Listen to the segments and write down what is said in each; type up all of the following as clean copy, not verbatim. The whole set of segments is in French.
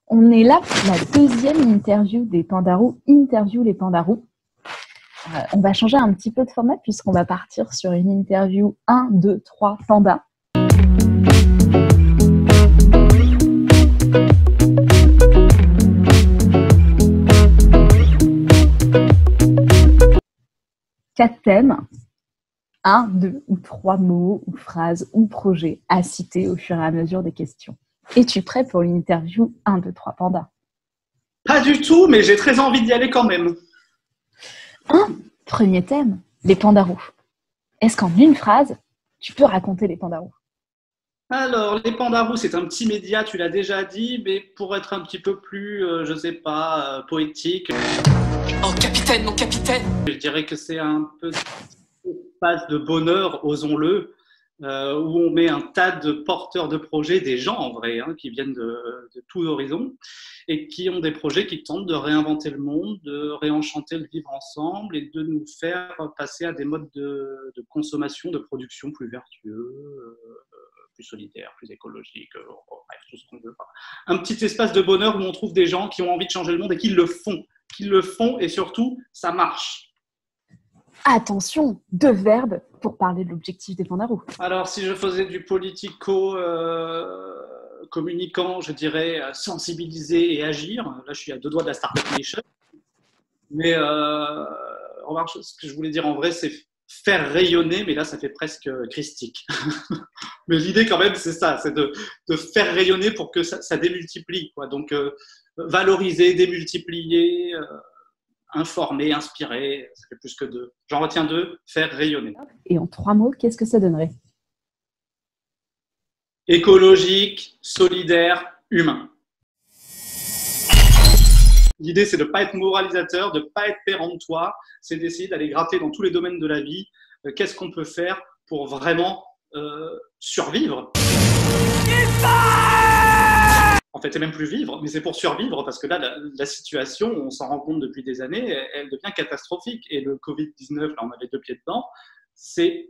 On est là pour la deuxième interview des Pandarous, Interview les Pandarous. On va changer un petit peu de format puisqu'on va partir sur une interview 1, 2, 3 pandas. Quatre thèmes, 1, 2 ou 3 mots ou phrases ou projets à citer au fur et à mesure des questions. Es-tu prêt pour l'interview 1, 2, 3 pandas? Pas du tout, mais j'ai très envie d'y aller quand même. Premier thème, les Pandarous. Est-ce qu'en une phrase, tu peux raconter les Pandarous? Alors, les Pandarous, c'est un petit média, tu l'as déjà dit, mais pour être un petit peu plus, je sais pas, poétique. Oh capitaine, mon capitaine! Je dirais que c'est un peu espace de bonheur, osons-le, où on met un tas de porteurs de projets, des gens en vrai, qui viennent de tous horizons et qui ont des projets qui tentent de réinventer le monde, de réenchanter le vivre ensemble et de nous faire passer à des modes de consommation, de production plus vertueux, plus solidaires, plus écologiques, bref, tout ce qu'on veut. Un petit espace de bonheur où on trouve des gens qui ont envie de changer le monde et qui le font et surtout, ça marche. Attention, 2 verbes pour parler de l'objectif des Pandarous. Alors, si je faisais du politico-communicant, je dirais sensibiliser et agir. Là, je suis à 2 doigts de la Startup Nation. Mais remarque, ce que je voulais dire en vrai, c'est faire rayonner, mais là, ça fait presque christique. Mais l'idée, quand même, c'est ça, c'est de faire rayonner pour que ça démultiplie, quoi. Donc, valoriser, démultiplier, informer, inspirer, ça fait plus que 2. J'en retiens 2, faire rayonner. Et en 3 mots, qu'est-ce que ça donnerait? Écologique, solidaire, humain. L'idée, c'est de ne pas être moralisateur, de ne pas être péremptoire, c'est d'essayer d'aller gratter dans tous les domaines de la vie. Qu'est-ce qu'on peut faire pour vraiment survivre? En fait, c'est même plus vivre, mais c'est pour survivre, parce que là, la situation, on s'en rend compte depuis des années, elle devient catastrophique. Et le Covid-19, là, on avait 2 pieds dedans, c'est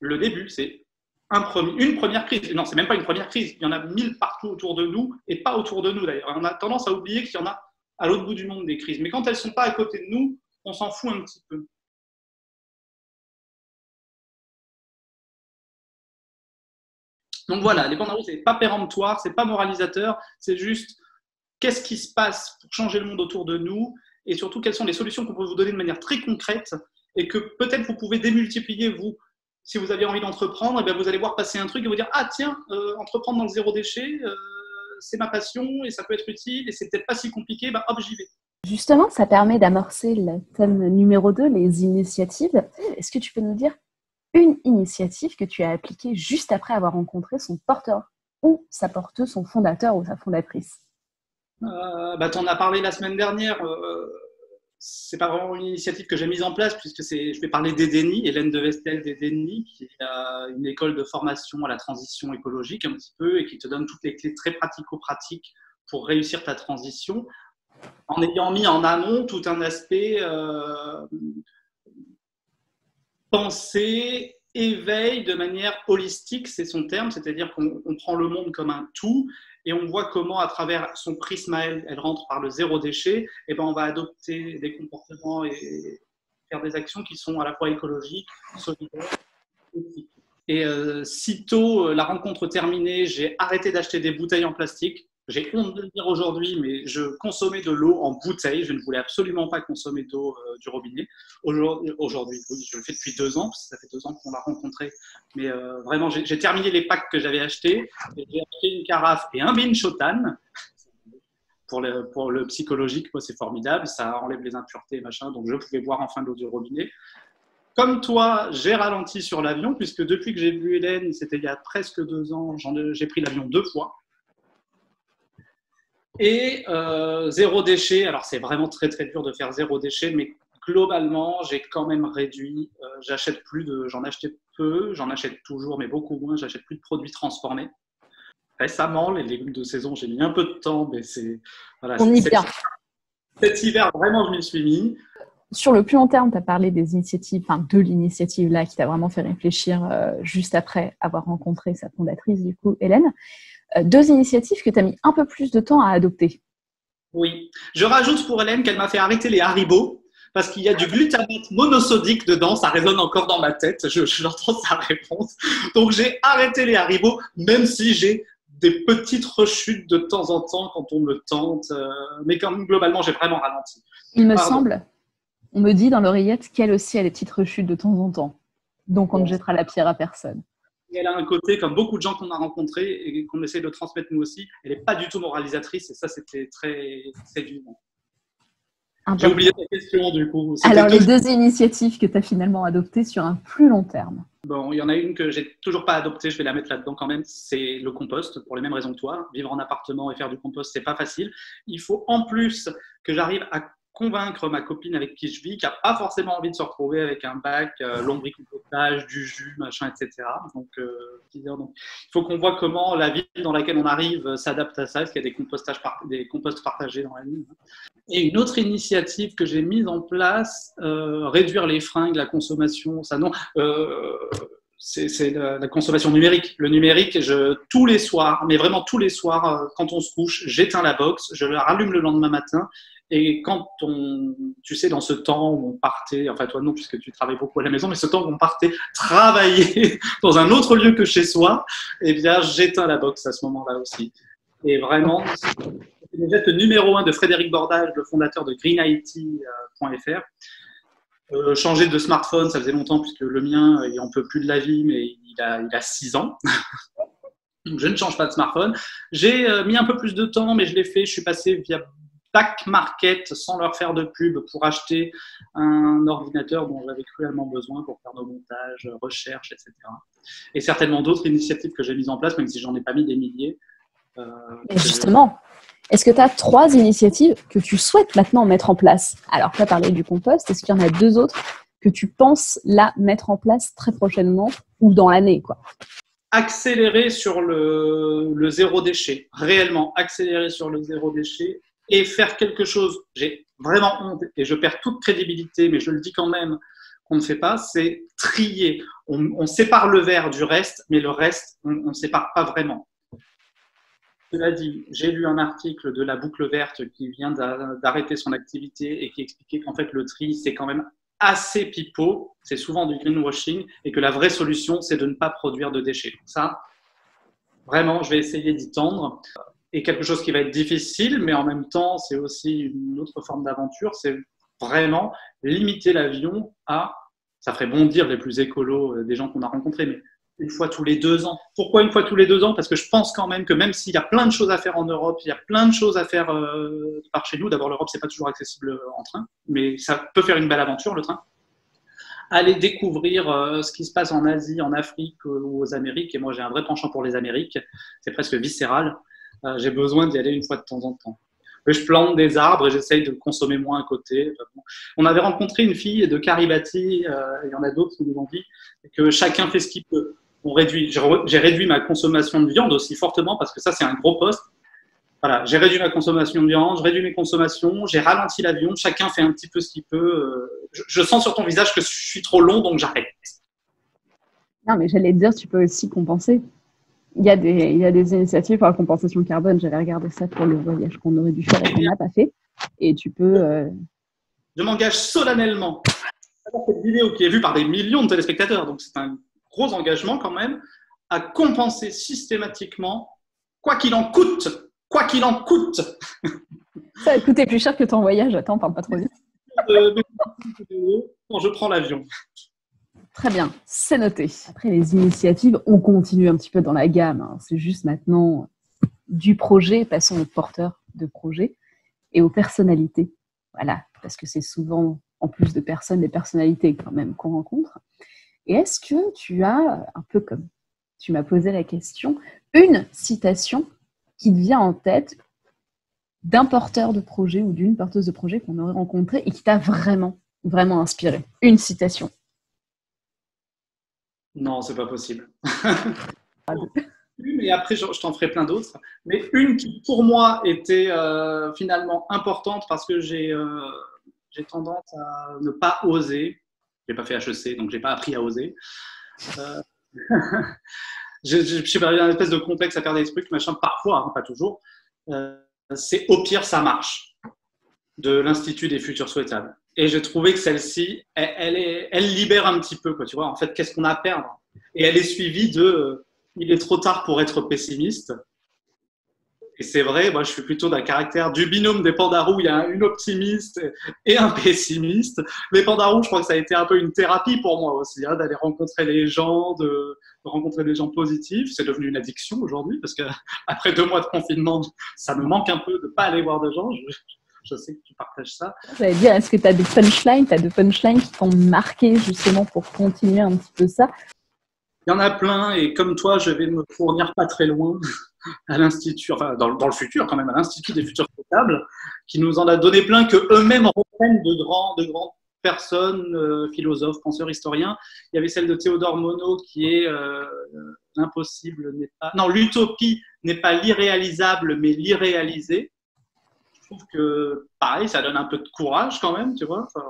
le début, c'est une première crise. Non, c'est même pas une première crise, il y en a 1000 partout autour de nous, et pas autour de nous d'ailleurs. On a tendance à oublier qu'il y en a à l'autre bout du monde des crises. Mais quand elles ne sont pas à côté de nous, on s'en fout un petit peu. Donc voilà, les Pandarous, c'est pas péremptoire, c'est pas moralisateur, c'est juste qu'est-ce qui se passe pour changer le monde autour de nous et surtout quelles sont les solutions qu'on peut vous donner de manière très concrète et que peut-être vous pouvez démultiplier, vous. Si vous avez envie d'entreprendre, eh vous allez voir passer un truc et vous dire « Ah tiens, entreprendre dans le zéro déchet, c'est ma passion et ça peut être utile et c'est peut-être pas si compliqué, hop, j'y vais. » Justement, ça permet d'amorcer le thème numéro 2, les initiatives. Est-ce que tu peux nous dire une initiative que tu as appliquée juste après avoir rencontré son porteur ou sa porteuse, son fondateur ou sa fondatrice? T'en as parlé la semaine dernière. C'est pas vraiment une initiative que j'ai mise en place puisque je vais parler d'Edeni, Hélène de Vestel d'Edeni, qui est une école de formation à la transition écologique un petit peu et qui te donne toutes les clés très pratico-pratiques pour réussir ta transition en ayant mis en amont tout un aspect pensée, éveil de manière holistique, c'est son terme, c'est-à-dire qu'on prend le monde comme un tout et on voit comment, à travers son prisme à elle, elle rentre par le zéro déchet, et on va adopter des comportements et faire des actions qui sont à la fois écologiques, solidaires, éthiques. Et sitôt la rencontre terminée, j'ai arrêté d'acheter des bouteilles en plastique. J'ai honte de le dire aujourd'hui, mais je consommais de l'eau en bouteille. Je ne voulais absolument pas consommer d'eau du robinet. Aujourd'hui, oui, je le fais depuis 2 ans, parce que ça fait 2 ans qu'on l'a rencontré. Mais vraiment, j'ai terminé les packs que j'avais achetés. J'ai acheté une carafe et un Binchotan. Pour le psychologique, moi, c'est formidable. Ça enlève les impuretés, machin. Donc, je pouvais boire enfin de l'eau du robinet. Comme toi, j'ai ralenti sur l'avion, puisque depuis que j'ai vu Hélène, c'était il y a presque 2 ans, j'ai pris l'avion 2 fois. Et zéro déchet, alors c'est vraiment très très dur de faire zéro déchet, mais globalement, j'ai quand même réduit. J'en achetais peu, j'en achète toujours, mais beaucoup moins. J'achète plus de produits transformés. Récemment, les légumes de saison, j'ai mis un peu de temps, mais c'est. Voilà, on y vient. Cet hiver, vraiment, je m'y suis mis. Sur le plus long terme, tu as parlé des initiatives, de l'initiative là qui t'a vraiment fait réfléchir juste après avoir rencontré sa fondatrice, du coup, Hélène. 2 initiatives que tu as mis un peu plus de temps à adopter. Oui. Je rajoute pour Hélène qu'elle m'a fait arrêter les Haribo parce qu'il y a du glutamate monosodique dedans. Ça résonne encore dans ma tête. J'entends sa réponse. Donc, j'ai arrêté les Haribo, même si j'ai des petites rechutes de temps en temps quand on me tente. Mais quand même, globalement, j'ai vraiment ralenti. Il me semble, on me dit dans l'oreillette qu'elle aussi a des petites rechutes de temps en temps. Donc, on ne jettera la pierre à personne. Elle a un côté, comme beaucoup de gens qu'on a rencontrés et qu'on essaie de transmettre nous aussi, elle n'est pas du tout moralisatrice et ça, c'était très séduisant. J'ai oublié ta question du coup. Alors, les 2 initiatives que tu as finalement adoptées sur un plus long terme. Bon, il y en a une que j'ai toujours pas adoptée, je vais la mettre là-dedans quand même, c'est le compost, pour les mêmes raisons que toi. Vivre en appartement et faire du compost, c'est pas facile. Il faut en plus que j'arrive à convaincre ma copine avec qui je vis, qui n'a pas forcément envie de se retrouver avec un bac, lombricompostage, du jus, machin, etc. Donc, il faut qu'on voit comment la ville dans laquelle on arrive s'adapte à ça. Est-ce qu'il y a des composts partagés dans la ville? Et une autre initiative que j'ai mise en place, réduire les fringues, la consommation, ça non. C'est la consommation numérique. Le numérique, tous les soirs, mais vraiment tous les soirs, quand on se couche, j'éteins la box, je la rallume le lendemain matin. Et quand tu sais, dans ce temps où on partait, enfin toi non, puisque tu travailles beaucoup à la maison, mais ce temps où on partait travailler dans un autre lieu que chez soi, eh bien, j'éteins la box à ce moment-là aussi. Et vraiment, c'est le geste numéro 1 de Frédéric Bordage, le fondateur de greenIT.fr. Changer de smartphone, ça faisait longtemps, puisque le mien, il n'en peut plus de la vie, mais il a 6 ans. Donc, je ne change pas de smartphone. J'ai mis un peu plus de temps, mais je l'ai fait. Je suis passé via Back Market sans leur faire de pub pour acheter un ordinateur dont j'avais cruellement besoin pour faire nos montages, recherches, etc. Et certainement d'autres initiatives que j'ai mises en place, même si j'en ai pas mis des milliers. Justement, est-ce que tu as 3 initiatives que tu souhaites maintenant mettre en place? Alors, tu as parlé du compost. Est-ce qu'il y en a 2 autres que tu penses là mettre en place très prochainement ou dans l'année, quoi? Accélérer sur le zéro déchet, réellement accélérer sur le zéro déchet et faire quelque chose. J'ai vraiment honte et je perds toute crédibilité, mais je le dis quand même qu'on ne fait pas, c'est trier. On sépare le verre du reste, mais le reste, on ne sépare pas vraiment. Cela dit, j'ai lu un article de la Boucle Verte qui vient d'arrêter son activité et qui expliquait qu'en fait le tri, c'est quand même assez pipeau, c'est souvent du greenwashing et que la vraie solution, c'est de ne pas produire de déchets. Ça, vraiment, je vais essayer d'y tendre. Et quelque chose qui va être difficile, mais en même temps, c'est aussi une autre forme d'aventure, c'est vraiment limiter l'avion à, ça ferait bondir les plus écolos des gens qu'on a rencontrés, mais une fois tous les 2 ans. Pourquoi une fois tous les 2 ans? Parce que je pense quand même que même s'il y a plein de choses à faire en Europe, il y a plein de choses à faire par chez nous. D'abord, l'Europe, c'est pas toujours accessible en train, mais ça peut faire une belle aventure, le train. Aller découvrir ce qui se passe en Asie, en Afrique ou aux Amériques. Et moi, j'ai un vrai penchant pour les Amériques. C'est presque viscéral. J'ai besoin d'y aller une fois de temps en temps. Je plante des arbres et j'essaye de consommer moins à côté. On avait rencontré une fille de Karibati, il y en a d'autres qui nous ont dit que chacun fait ce qu'il peut. J'ai réduit ma consommation de viande aussi fortement parce que ça, c'est un gros poste. Voilà, j'ai réduit ma consommation de viande, j'ai réduit mes consommations, j'ai ralenti l'avion, chacun fait un petit peu ce qu'il peut. Je sens sur ton visage que je suis trop long, donc j'arrête. Non, mais j'allais te dire, tu peux aussi compenser. Il y a des initiatives pour la compensation carbone. J'avais regardé ça pour le voyage qu'on aurait dû faire et qu'on n'a pas fait. Et tu peux... Je m'engage solennellement. Cette vidéo qui est vue par des millions de téléspectateurs, donc c'est un gros engagement quand même, à compenser systématiquement, quoi qu'il en coûte. Quoi qu'il en coûte. Ça va coûter plus cher que ton voyage. Attends, parle pas trop vite. Quand je prends l'avion. Très bien, c'est noté. Après les initiatives, on continue un petit peu dans la gamme. Hein. C'est juste maintenant du projet, passons aux porteurs de projet et aux personnalités. Voilà, parce que c'est souvent, en plus de personnes, des personnalités quand même qu'on rencontre. Et est-ce que tu as, un peu comme tu m'as posé la question, une citation qui te vient en tête d'un porteur de projet ou d'une porteuse de projet qu'on aurait rencontré et qui t'a vraiment, vraiment inspiré? Une citation. Non, c'est pas possible. Mais après, je t'en ferai plein d'autres. Mais une qui, pour moi, était finalement importante parce que j'ai tendance à ne pas oser. Je n'ai pas fait HEC, donc je n'ai pas appris à oser. je sais pas, il y a une espèce de complexe à faire des trucs, machin, parfois, hein, pas toujours. C'est Au pire, ça marche, de l'Institut des futurs souhaitables. Et j'ai trouvé que celle-ci, elle libère un petit peu, quoi, tu vois. En fait, qu'est-ce qu'on a à perdre? Et elle est suivie de il est trop tard pour être pessimiste. Et c'est vrai, moi je suis plutôt d'un caractère du binôme des Pandarous, il y a une optimiste et un pessimiste. Les Pandarous, je crois que ça a été un peu une thérapie pour moi aussi, hein, d'aller rencontrer les gens, de rencontrer des gens positifs. C'est devenu une addiction aujourd'hui, parce qu'après 2 mois de confinement, ça me manque un peu de ne pas aller voir de gens. Je sais que tu partages ça. J'allais dire, est-ce que tu as des punchlines, qui t'ont marqué justement pour continuer un petit peu ça? Il y en a plein, et comme toi, je vais me fournir pas très loin à l'Institut, enfin dans le futur quand même, à l'Institut des futurs comptables, qui nous en a donné plein, que eux-mêmes reprennent de grandes personnes, philosophes, penseurs, historiens. Il y avait celle de Théodore Monod qui est l'impossible n'est pas, non, l'utopie n'est pas l'irréalisable, mais l'irréalisé. Je trouve que pareil, ça donne un peu de courage quand même, tu vois. Enfin,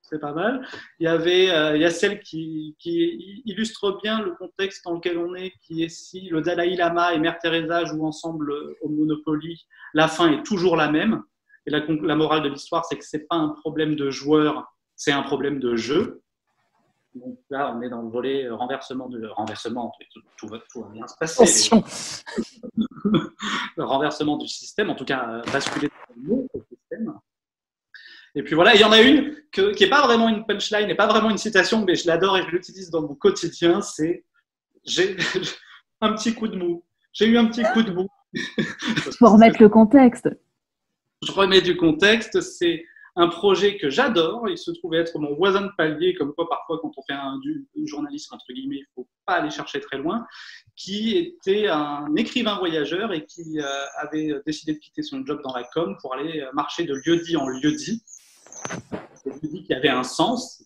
c'est pas mal. Il y a celle qui illustre bien le contexte dans lequel on est, qui est si le Dalai Lama et Mère Teresa jouent ensemble au Monopoly, la fin est toujours la même. Et la morale de l'histoire, c'est que c'est pas un problème de joueur, c'est un problème de jeu. Donc là, on est dans le volet renversement, tout va bien se passer. Le renversement du système, en tout cas, basculer dans le système. Et puis voilà, il y en a une qui n'est pas vraiment une punchline, n'est pas vraiment une citation, mais je l'adore et je l'utilise dans mon quotidien, c'est « j'ai un petit coup de mou ». J'ai eu un petit coup de mou. Il faut remettre le contexte. Je remets du contexte, c'est un projet que j'adore, il se trouve être mon voisin de palier, comme quoi parfois quand on fait du journalisme, entre guillemets, il ne faut pas aller chercher très loin, qui était un écrivain voyageur et qui avait décidé de quitter son job dans la com pour aller marcher de lieu-dit en lieu-dit. C'est lieu-dit qui avait un sens.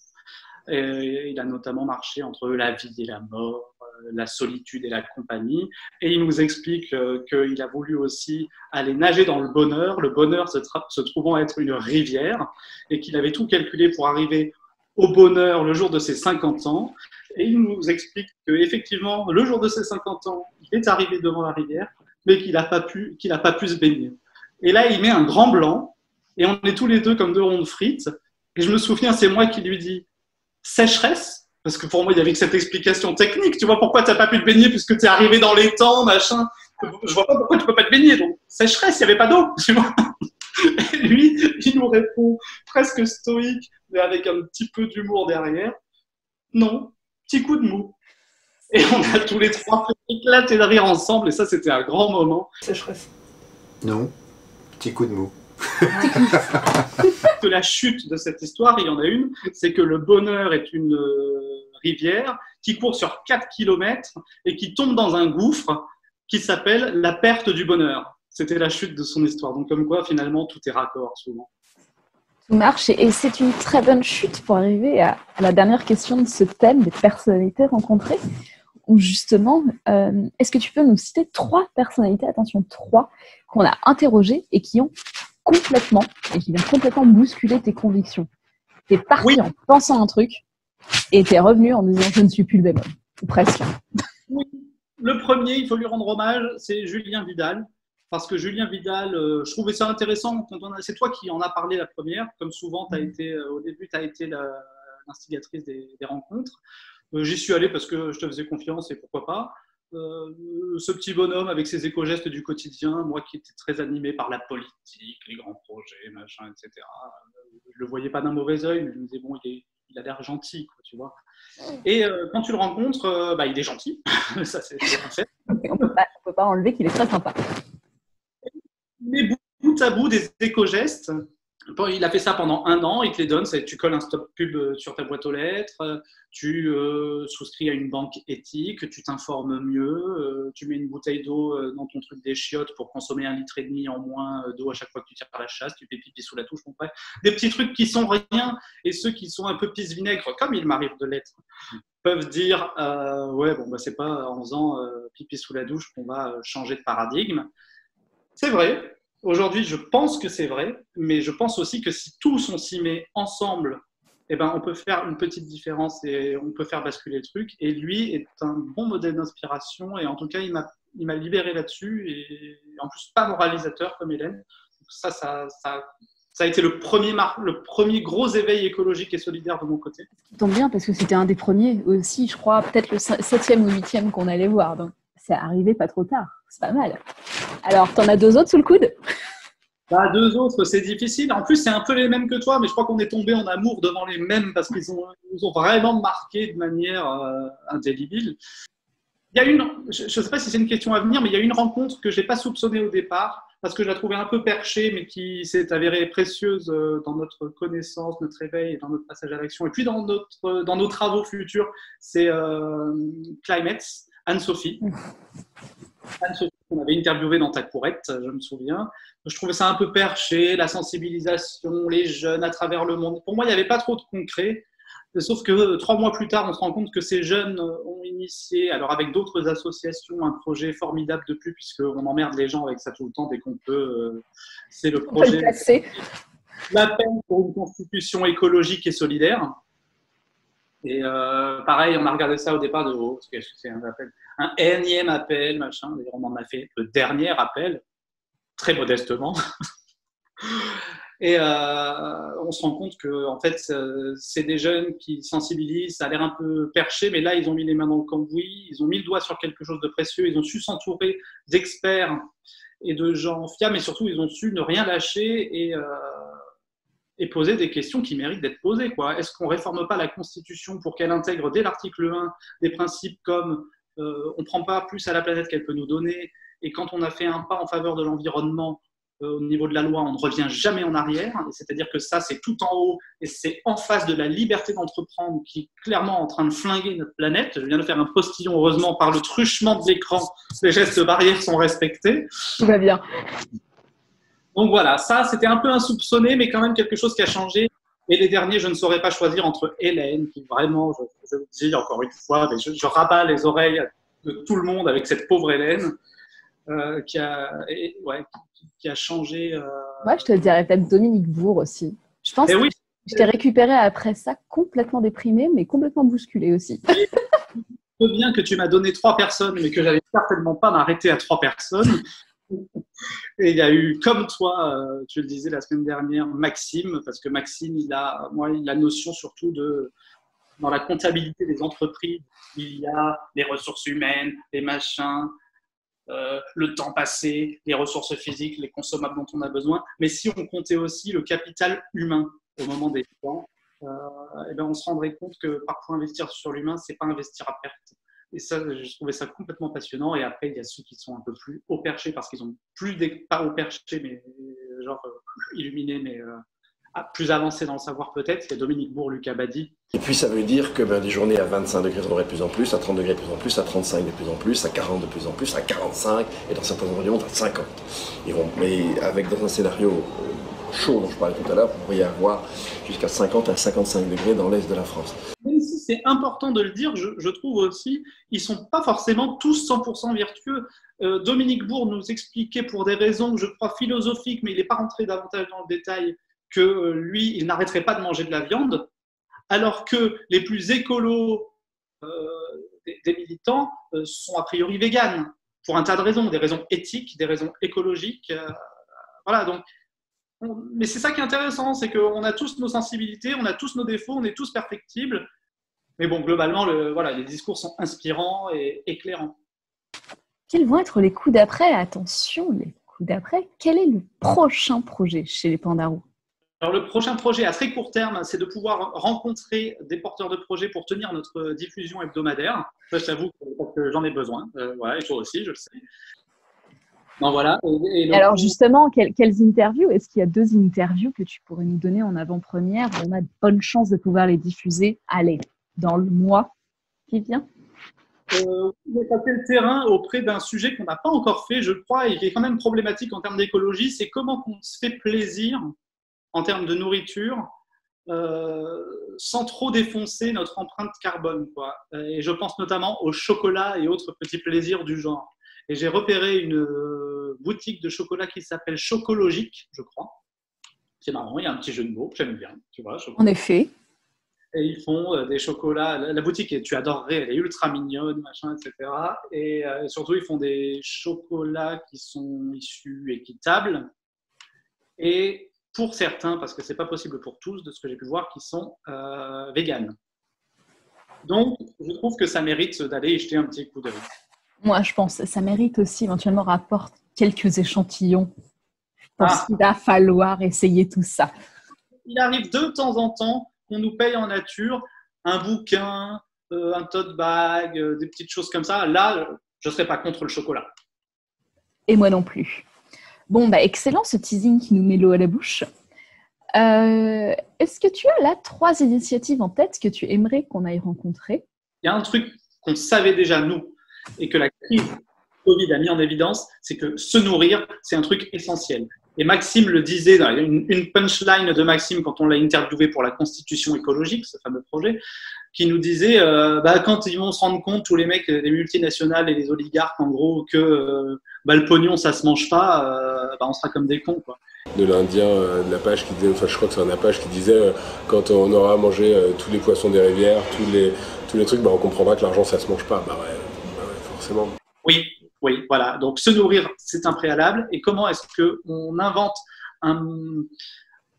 Et il a notamment marché entre la vie et la mort, la solitude et la compagnie. Et il nous explique qu'il a voulu aussi aller nager dans le bonheur se trouvant être une rivière, et qu'il avait tout calculé pour arriver au bonheur le jour de ses 50 ans. Et il nous explique qu'effectivement, le jour de ses 50 ans, il est arrivé devant la rivière, mais qu'il n'a pas pu se baigner. Et là, il met un grand blanc, et on est tous les deux comme 2 ronds de frites. Et je me souviens, c'est moi qui lui dis sécheresse, parce que pour moi, il y avait que cette explication technique. Tu vois, pourquoi tu n'as pas pu te baigner puisque tu es arrivé dans les temps, machin. Je vois pas pourquoi tu peux pas te baigner. Donc, sécheresse, il n'y avait pas d'eau, tu vois. Et lui, il nous répond presque stoïque, mais avec un petit peu d'humour derrière. Non, petit coup de mou. Et on a tous les 3 fait éclater de rire ensemble, et ça, c'était un grand moment. Sécheresse. Non, petit coup de mou. De la chute de cette histoire, il y en a une, c'est que le bonheur est une rivière qui court sur 4 km et qui tombe dans un gouffre qui s'appelle la perte du bonheur. C'était la chute de son histoire. Donc comme quoi, finalement, tout est raccord souvent. Tout marche, et c'est une très bonne chute pour arriver à la dernière question de ce thème des personnalités rencontrées, où justement, est-ce que tu peux nous citer 3 personnalités, attention, 3, qu'on a interrogées et qui ont complètement bousculer tes convictions. T'es parti en pensant un truc et t'es revenu en disant je ne suis plus le même homme, ou presque. Oui. Le premier, il faut lui rendre hommage, c'est Julien Vidal, parce que Julien Vidal, je trouvais ça intéressant. C'est toi qui en as parlé la première, comme souvent au début, tu as été l'instigatrice des rencontres. J'y suis allé parce que je te faisais confiance et pourquoi pas. Ce petit bonhomme avec ses éco-gestes du quotidien, moi qui étais très animé par la politique, les grands projets, machin, etc. Je le voyais pas d'un mauvais œil, mais je me disais, bon, il a l'air gentil, quoi, tu vois. Et quand tu le rencontres, il est gentil. Ça, c'est un fait. On peut pas enlever qu'il est très sympa. Mais bout à bout des éco-gestes. Il a fait ça pendant 1 an, il te les donne, tu colles un stop pub sur ta boîte aux lettres, tu souscris à une banque éthique, tu t'informes mieux, tu mets une bouteille d'eau dans ton truc des chiottes pour consommer 1,5 litre en moins d'eau à chaque fois que tu tires par la chasse, tu fais pipi sous la douche, bon, bref. Des petits trucs qui sont rien, et ceux qui sont un peu pisse-vinaigre, comme il m'arrive de l'être, peuvent dire c'est pas en faisant pipi sous la douche qu'on va changer de paradigme. C'est vrai. Aujourd'hui, je pense que c'est vrai, mais je pense aussi que si tous on s'y met ensemble eh ben, on peut faire une petite différence et on peut faire basculer le truc. Et lui est un bon modèle d'inspiration. Et en tout cas, il m'a libéré là-dessus. Et en plus, pas moralisateur comme Hélène. Ça a été le premier gros éveil écologique et solidaire de mon côté. Ça tombe bien parce que c'était un des premiers aussi, je crois, peut-être le 7e ou 8e qu'on allait voir. Donc, c'est arrivé pas trop tard. C'est pas mal. Alors, t'en as 2 autres sous le coude? Bah, 2 autres, c'est difficile. En plus, c'est un peu les mêmes que toi, mais je crois qu'on est tombé en amour devant les mêmes parce qu'ils nous ont vraiment marqué de manière indélébile. Il y a je ne sais pas si c'est une question à venir, mais il y a une rencontre que je n'ai pas soupçonnée au départ parce que je la trouvais un peu perchée, mais qui s'est avérée précieuse dans notre connaissance, notre éveil et dans notre passage à l'action. Et puis dans nos travaux futurs, c'est Climate, Anne-Sophie. Anne-Sophie, qu'on avait interviewée dans Ta Courette, je me souviens. Je trouvais ça un peu perché, la sensibilisation, les jeunes à travers le monde. Pour moi, il n'y avait pas trop de concret. Sauf que 3 mois plus tard, on se rend compte que ces jeunes ont initié, alors avec d'autres associations, un projet formidable depuis, puisqu'on emmerde les gens avec ça tout le temps dès qu'on peut. C'est le projet L'appel pour une constitution écologique et solidaire. Et pareil, on a regardé ça au départ de haut, parce que c'est un énième appel, machin. D'ailleurs, on en a fait le dernier appel, très modestement. Et on se rend compte que en fait, c'est des jeunes qui sensibilisent, ça a l'air un peu perché, mais là, ils ont mis les mains dans le cambouis, ils ont mis le doigt sur quelque chose de précieux, ils ont su s'entourer d'experts et de gens fiables, mais surtout, ils ont su ne rien lâcher et poser des questions qui méritent d'être posées, quoi. Est-ce qu'on ne réforme pas la Constitution pour qu'elle intègre dès l'article 1 des principes comme on ne prend pas plus à la planète qu'elle peut nous donner, et quand on a fait un pas en faveur de l'environnement, au niveau de la loi, on ne revient jamais en arrière, c'est-à-dire que ça, c'est tout en haut, et c'est en face de la liberté d'entreprendre qui est clairement en train de flinguer notre planète. Je viens de faire un postillon, heureusement, par le truchement de l'écran, les gestes barrières sont respectés. Tout va bien. Donc voilà, ça, c'était un peu insoupçonné, mais quand même quelque chose qui a changé. Et les derniers, je ne saurais pas choisir entre Hélène, qui vraiment, je le dis encore une fois, mais je rabats les oreilles de tout le monde avec cette pauvre Hélène, qui a changé. Moi, je te dirais peut-être Dominique Bourg aussi. Je pense que je t'ai récupéré après ça complètement déprimé, mais complètement bousculé aussi. Je sais bien que tu m'as donné 3 personnes, mais que j'allais certainement pas m'arrêter à 3 personnes. Et il y a eu, comme toi, tu le disais la semaine dernière, Maxime, parce que Maxime, il a notion surtout dans la comptabilité des entreprises, il y a les ressources humaines, les machins, le temps passé, les ressources physiques, les consommables dont on a besoin. Mais si on comptait aussi le capital humain au moment des temps, on se rendrait compte que parfois investir sur l'humain, c'est pas investir à perte. Et ça, je trouvais ça complètement passionnant. Et après, il y a ceux qui sont un peu plus haut perché parce qu'ils ont pas haut perché, mais genre illuminés, mais plus avancés dans le savoir peut-être. Il y a Dominique Bourg, Lucas Badi. Et puis ça veut dire que des journées à 25 degrés de plus en plus, à 30 degrés de plus en plus, à 35 de plus en plus, à 40 de plus en plus, à 45 et dans certains endroits du monde à 50. Mais avec dans un scénario chaud dont je parlais tout à l'heure, vous pourriez avoir jusqu'à 50 à 55 degrés dans l'est de la France. Même si c'est important de le dire, je trouve aussi, ils ne sont pas forcément tous 100% vertueux. Dominique Bourg nous expliquait pour des raisons, je crois, philosophiques, mais il n'est pas rentré davantage dans le détail, que lui, il n'arrêterait pas de manger de la viande, alors que les plus écolos des militants sont a priori véganes, pour un tas de raisons, des raisons éthiques, des raisons écologiques. Voilà, donc. Mais c'est ça qui est intéressant, c'est qu'on a tous nos sensibilités, on a tous nos défauts, on est tous perfectibles. Mais bon, globalement, les discours sont inspirants et éclairants. Quels vont être les coups d'après? Attention, les coups d'après. Quel est le prochain projet chez les Pandarous? Alors, le prochain projet à très court terme, c'est de pouvoir rencontrer des porteurs de projets pour tenir notre diffusion hebdomadaire. Ça, j'avoue que j'en ai besoin. Et toi aussi, je le sais. Non, voilà. Alors justement, quelles interviews? Est-ce qu'il y a 2 interviews que tu pourrais nous donner en avant-première? On a de bonnes chances de pouvoir les diffuser, dans le mois qui vient. On va passer le terrain auprès d'un sujet qu'on n'a pas encore fait, je crois, et qui est quand même problématique en termes d'écologie, c'est comment on se fait plaisir en termes de nourriture sans trop défoncer notre empreinte carbone, quoi. Et je pense notamment au chocolat et autres petits plaisirs du genre. Et j'ai repéré une boutique de chocolat qui s'appelle Chocologique, je crois. C'est marrant, il y a un petit jeu de mots, j'aime bien. Tu vois, en effet. Et ils font des chocolats. La boutique, tu adorerais, elle est ultra mignonne, machin, etc. Et surtout, ils font des chocolats qui sont issus équitables. Et pour certains, parce que c'est pas possible pour tous, de ce que j'ai pu voir, qui sont véganes. Donc, je trouve que ça mérite d'aller y jeter un petit coup d'œil. Moi, je pense que ça mérite aussi éventuellement rapporte quelques échantillons. Je pense qu'il va falloir essayer tout ça. Il arrive de temps en temps qu'on nous paye en nature un bouquin, un tote bag, des petites choses comme ça. Là, je ne serais pas contre le chocolat. Et moi non plus. Bon, excellent ce teasing qui nous met l'eau à la bouche. Est-ce que tu as là 3 initiatives en tête que tu aimerais qu'on aille rencontrer? Il y a un truc qu'on savait déjà, nous, et que la crise Covid a mis en évidence, c'est que se nourrir, c'est un truc essentiel. Et Maxime le disait, dans une punchline de Maxime quand on l'a interviewé pour la Constitution écologique, ce fameux projet, qui nous disait, quand ils vont se rendre compte, tous les mecs, les multinationales et les oligarques, en gros, que le pognon, ça se mange pas, on sera comme des cons, quoi. De l'Indien de la pêche qui disait, enfin je crois que c'est un Apache qui disait quand on aura mangé tous les poissons des rivières, tous les trucs, on comprendra que l'argent ça se mange pas. Bah ouais, forcément. Oui, voilà. Donc se nourrir, c'est un préalable. Et comment est-ce qu'on invente un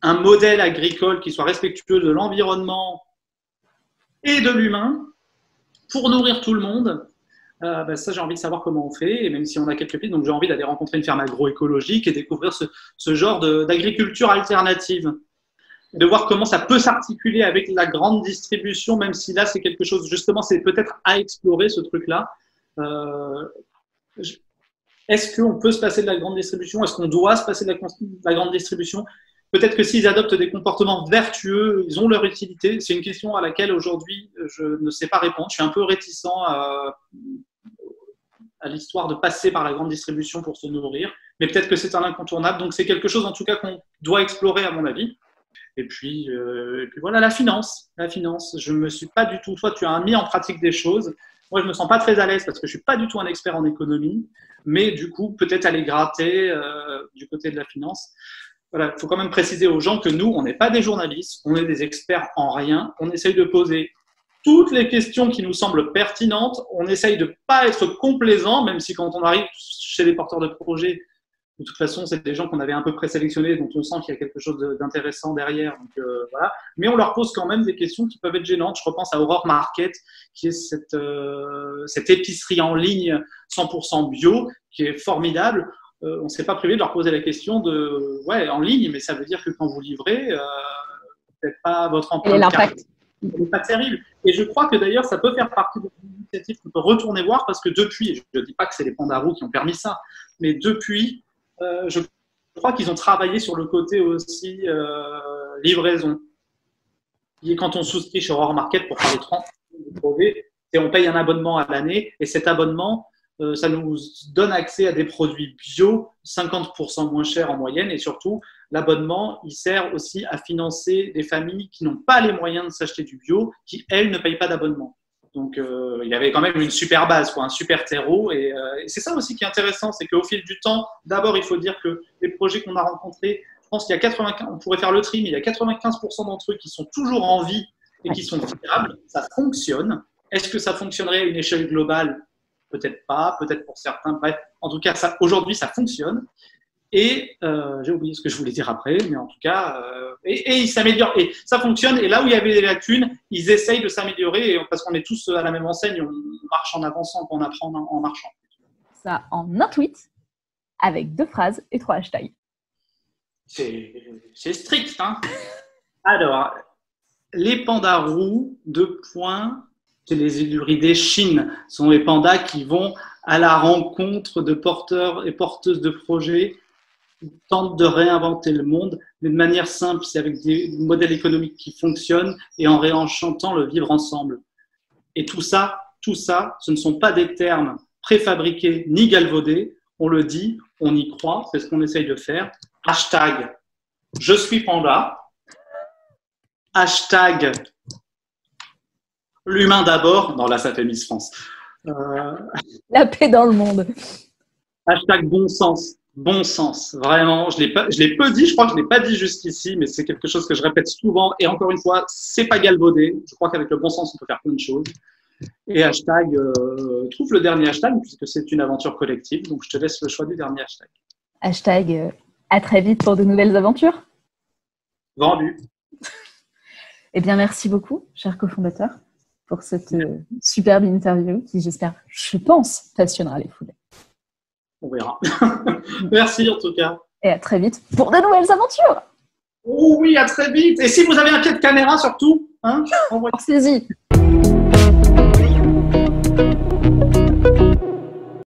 modèle agricole qui soit respectueux de l'environnement et de l'humain pour nourrir tout le monde? Ça, j'ai envie de savoir comment on fait, et même si on a quelques pistes, donc j'ai envie d'aller rencontrer une ferme agroécologique et découvrir ce genre d'agriculture alternative, de voir comment ça peut s'articuler avec la grande distribution, même si là c'est quelque chose, justement, c'est peut-être à explorer ce truc-là. Est-ce qu'on peut se passer de la grande distribution? Est-ce qu'on doit se passer de la grande distribution? Peut-être que s'ils adoptent des comportements vertueux, ils ont leur utilité. C'est une question à laquelle aujourd'hui je ne sais pas répondre. Je suis un peu réticent à l'histoire de passer par la grande distribution pour se nourrir, mais peut-être que c'est un incontournable. Donc c'est quelque chose en tout cas qu'on doit explorer à mon avis. Et puis voilà, la finance. Je me suis pas du tout. Toi, tu as mis en pratique des choses. Moi, je me sens pas très à l'aise parce que je suis pas du tout un expert en économie, mais du coup, peut-être aller gratter du côté de la finance. Voilà, il faut quand même préciser aux gens que nous, on n'est pas des journalistes, on est des experts en rien. On essaye de poser toutes les questions qui nous semblent pertinentes. On essaye de pas être complaisant, même si quand on arrive chez les porteurs de projets, de toute façon, c'est des gens qu'on avait un peu présélectionnés, dont on sent qu'il y a quelque chose d'intéressant derrière. Donc, voilà. Mais on leur pose quand même des questions qui peuvent être gênantes. Je repense à Aurore Market, qui est cette épicerie en ligne 100% bio, qui est formidable. On ne s'est pas privé de leur poser la question en ligne, mais ça veut dire que quand vous livrez, peut-être pas votre empreinte. Et l'impact. n'est pas terrible. Et je crois que d'ailleurs, ça peut faire partie des initiatives qu'on peut retourner voir, parce que depuis, je ne dis pas que c'est les Pandarous qui ont permis ça, mais depuis, je crois qu'ils ont travaillé sur le côté aussi livraison. Et quand on souscrit chez Aurore Market pour faire les 30 projets, on paye un abonnement à l'année, et cet abonnement, ça nous donne accès à des produits bio 50% moins chers en moyenne, et surtout l'abonnement il sert aussi à financer des familles qui n'ont pas les moyens de s'acheter du bio, qui elles ne payent pas d'abonnement. Donc il y avait quand même une super base, un super terreau, et c'est ça aussi qui est intéressant, c'est qu'au fil du temps, d'abord il faut dire que les projets qu'on a rencontrés, je pense qu'il y a 95, on pourrait faire le tri, mais il y a 95% d'entre eux qui sont toujours en vie et qui sont viables, ça fonctionne. Est-ce que ça fonctionnerait à une échelle globale? Peut-être pas, peut-être pour certains. Bref, en tout cas, aujourd'hui, ça fonctionne. Et j'ai oublié ce que je voulais dire après, mais en tout cas, et ils s'améliorent. Et ça fonctionne. Et là où il y avait des lacunes, ils essayent de s'améliorer, parce qu'on est tous à la même enseigne, on marche en avançant, on apprend en marchant. Ça en un tweet, avec 2 phrases et 3 hashtags. C'est strict, hein. Alors, les pandarous, 2 points. C'est les Éluridés Chine, ce sont les pandas qui vont à la rencontre de porteurs et porteuses de projets qui tentent de réinventer le monde d'une manière simple, c'est avec des modèles économiques qui fonctionnent et en réenchantant le vivre ensemble. Et tout ça, ce ne sont pas des termes préfabriqués ni galvaudés, on le dit, on y croit, c'est ce qu'on essaye de faire. Hashtag « Je suis panda », hashtag « L'humain d'abord », non là ça fait Miss France. La paix dans le monde. Hashtag bon sens. Bon sens, vraiment. Je l'ai peu dit, je crois que je ne l'ai pas dit jusqu'ici, mais c'est quelque chose que je répète souvent. Et encore une fois, c'est pas galvaudé. Je crois qu'avec le bon sens, on peut faire plein de choses. Et hashtag, trouve le dernier hashtag, puisque c'est une aventure collective. Donc, je te laisse le choix du dernier hashtag. Hashtag, à très vite pour de nouvelles aventures. Vendu. Eh bien, merci beaucoup, cher cofondateur, pour cette superbe interview qui, je pense, passionnera les foules. On verra. Merci en tout cas. Et à très vite pour de nouvelles aventures. Oh oui, à très vite. Et si vous avez un pied de caméra surtout, hein, Pensez-y.